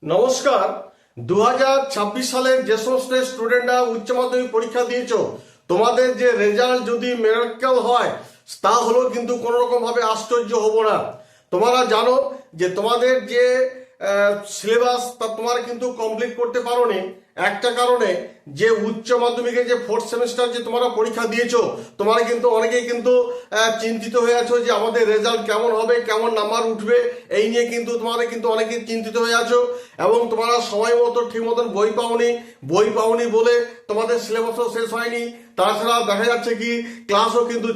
নমস্কার। 2026 সালের যে সমস্ত স্টুডেন্টরা উচ্চ মাধ্যমিক পরীক্ষা দিয়েছো, তোমাদের যে রেজাল্ট যদি মিরাক্কেল হয় তা হলেও কিন্তু কোনো রকম ভাবে আশ্চর্য হব না। তোমরা জানো যে তোমাদের যে সিলেবাস তা তোমরা কিন্তু কমপ্লিট করতে পারোনি একটা কারণে, যে উচ্চ মাধ্যমিকে যে ফোর্থ সেমিস্টার যে তোমরা পরীক্ষা দিয়েছো, তোমরা কিন্তু অনেকেই কিন্তু চিন্তিত হয়ে আছো যে আমাদের রেজাল্ট কেমন হবে, কেমন নাম্বার উঠবে, এই নিয়ে কিন্তু তোমরা কিন্তু অনেকেই চিন্তিত হয়ে আছো। এবং তোমরা সময় মতো ঠিক মতন বই পাওনি বলে তোমাদের সিলেবাসও শেষ হয়নি। তাছাড়া দেখা যাচ্ছে কি ক্লাসও কিন্তু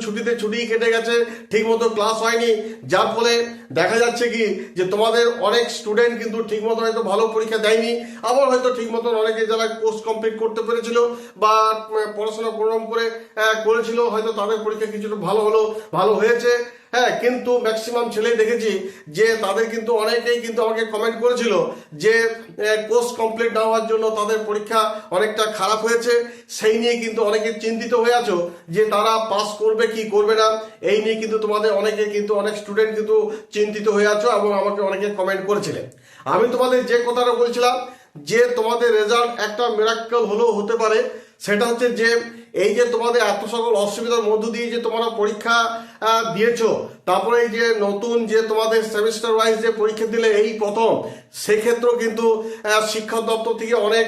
ছুটিই কেটে গেছে, ঠিক মতো ক্লাস হয়নি, যার ফলে দেখা যাচ্ছে কি যে তোমাদের অনেক স্টুডেন্ট কিন্তু ঠিক মতো হয়তো ভালো পরীক্ষা দেয়নি, আবার হয়তো ঠিক মতন অনেকে যারা কোর্স কমপ্লিট করতে পেরেছিল বা পড়াশোনা প্রোগ্রাম করে করেছিল, হয়তো তাদের পরীক্ষা কিছুটা ভালো হয়েছে। হ্যাঁ, কিন্তু ম্যাক্সিমাম ছেলেই দেখেছি যে তাদের কিন্তু অনেকেই কিন্তু আমাকে কমেন্ট করেছিল যে কোর্স কমপ্লিট না হওয়ার জন্য তাদের পরীক্ষা অনেকটা খারাপ হয়েছে। সেই নিয়ে কিন্তু অনেকে চিন্তিত হয়ে আছো যে তারা পাস করবে কি করবে না, এই নিয়ে কিন্তু তোমাদের অনেক স্টুডেন্ট কিন্তু চিন্তিত হয়ে আছো এবং আমাকে অনেকে কমেন্ট করেছিলেন। আমি তোমাদের যে কথাটা বলছিলাম যে তোমাদের রেজাল্ট একটা মিরাক্কেল হলেও হতে পারে, সেটা হচ্ছে যে এই যে তোমাদের এত সকল অসুবিধার মধ্য দিয়ে যে তোমরা পরীক্ষা দিয়েছো, তারপরে এই যে নতুন যে তোমাদের সেমিস্টার ওয়াইজ যে পরীক্ষা দিলে এই প্রথম, সেক্ষেত্রেও কিন্তু শিক্ষা দপ্তর থেকে অনেক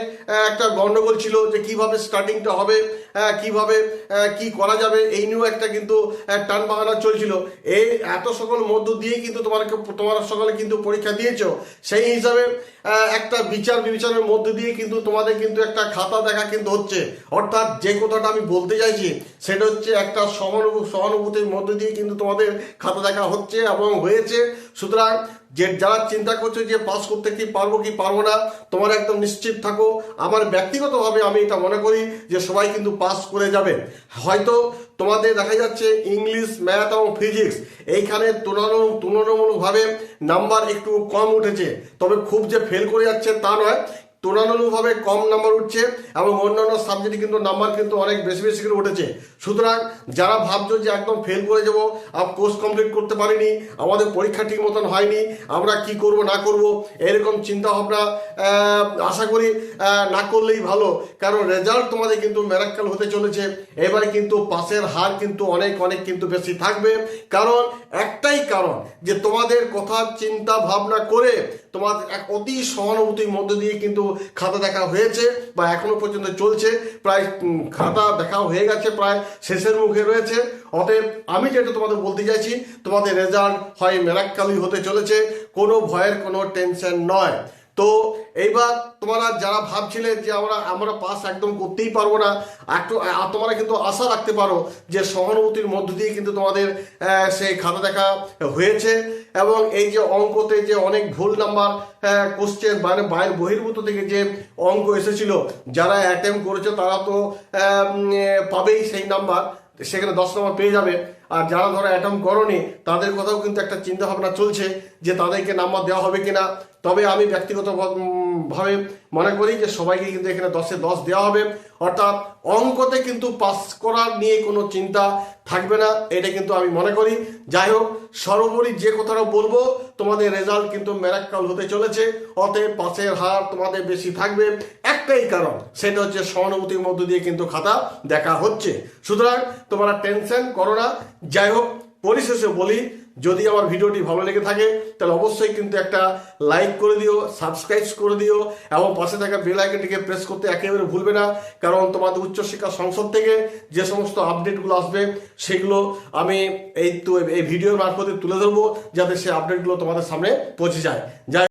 একটা গন্ডগোল ছিল যে কিভাবে স্টার্টিংটা হবে, কিভাবে কি করা যাবে, এই নিয়েও একটা কিন্তু টান বাহানা চলছিল। এই এত সকল মধ্য দিয়ে কিন্তু তোমরা সকলে কিন্তু পরীক্ষা দিয়েছো, সেই হিসাবে একটা বিচার বিবেচনার মধ্যে দিয়ে কিন্তু তোমাদের কিন্তু একটা খাতা দেখা কিন্তু হচ্ছে। অর্থাৎ যে কথাটা আমি বলতে চাইছি সেটা হচ্ছে একটা সহানুভূতির মধ্যে দিয়ে কিন্তু তোমাদের খাতা দেখা হচ্ছে এবং হয়েছে। সুতরাং যারা চিন্তা করছো যে পাস করতে কি পারবো না, তোমরা একদম নিশ্চিত থাকো। আমার ব্যক্তিগতভাবে আমি এটা মনে করি যে সবাই কিন্তু পাস করে যাবে। হয়তো তোমাদের দেখা যাচ্ছে ইংলিশ, ম্যাথ এবং ফিজিক্স এইখানে তুলনামূলকভাবে নাম্বার একটু কম উঠেছে, তবে খুব যে ফেল করে যাচ্ছে তা নয়, তুলনামূলকভাবে কম নাম্বার উঠছে এবং অন্যান্য সাবজেক্টে কিন্তু নাম্বার কিন্তু অনেক বেশি করে উঠেছে। সুতরাং যারা ভাবছো যে একদম ফেল করে যাবো, কোর্স কমপ্লিট করতে পারিনি, আমাদের পরীক্ষা ঠিক মতন হয়নি, আমরা কি করব না করব, এরকম চিন্তা ভাবনা আশা করি না করলেই ভালো। কারণ রেজাল্ট তোমাদের কিন্তু মিরাক্কেল হতে চলেছে। এবারে কিন্তু পাসের হার কিন্তু অনেক কিন্তু বেশি থাকবে। কারণ একটাই কারণ যে তোমাদের কথা চিন্তা ভাবনা করে তোমাদের এক অতি সহানুভূতির মধ্য দিয়ে কিন্তু খাতা দেখা হয়েছে বা এখনো পর্যন্ত চলছে। প্রায় খাতা দেখা হয়ে গেছে, প্রায় শেষের মুখে রয়েছে। অতএব আমি যেটা তোমাদের বলতে চাইছি, তোমাদের রেজাল্ট হয় মিরাক্কেলই হতে চলেছে, কোনো ভয়ের কোনো টেনশন নয়। তো এইবার তোমরা যারা ভাবছিলে যে আমরা পাস একদম করতেই পারবো না, তোমরা কিন্তু আশা রাখতে পারো যে সহানুভূতির মধ্য দিয়ে কিন্তু তোমাদের সেই খাতা দেখা হয়েছে। এবং এই যে অঙ্কতে যে অনেক ভুল নাম্বার কোশ্চেন মানে বহির্ভূত থেকে যে অঙ্ক এসেছিল, যারা অ্যাটেম্প করেছে তারা তো পাবেই সেই নাম্বার, সেখানে 10 নম্বর পেয়ে যাবে। আর যারা ধরো অ্যাটেম্প করনি তাদের কথাও কিন্তু একটা চিন্তা ভাবনা চলছে যে তাদেরকে নাম্বার দেওয়া হবে কিনা। তবে আমি ব্যক্তিগতভাবে মনে করি যে সবাইকে কিন্তু এখানে 10-এ 10 দেওয়া হবে। অর্থাৎ অঙ্কতে কিন্তু পাস করার নিয়ে কোনো চিন্তা থাকবে না, এটা কিন্তু আমি মনে করি। যাই হোক, সর্বোপরি যে কথাটা বলবো, তোমাদের রেজাল্ট কিন্তু মিরাক্কেল হতে চলেছে। অতএব পাসের হার তোমাদের বেশি থাকবে, একটাই কারণ সেটা হচ্ছে সহানুভূতির মধ্য দিয়ে কিন্তু খাতা দেখা হচ্ছে। সুতরাং তোমরা টেনশন করো না। যাই হোক, পরিশেষে বলি, যদি আমার ভিডিওটি ভালো লেগে থাকে তাহলে অবশ্যই কিন্তু একটা লাইক করে দিও, সাবস্ক্রাইব করে দিও এবং পাশে থাকা বেল আইকনটিকে প্রেস করতে একেবারে ভুলবে না। কারণ তোমাদের উচ্চশিক্ষা সংসদ থেকে যে সমস্ত আপডেটগুলো আসবে সেগুলো আমি এই ভিডিওর মারফতে তুলে ধরবো, যাতে সেই আপডেটগুলো তোমাদের সামনে পৌঁছে যায়।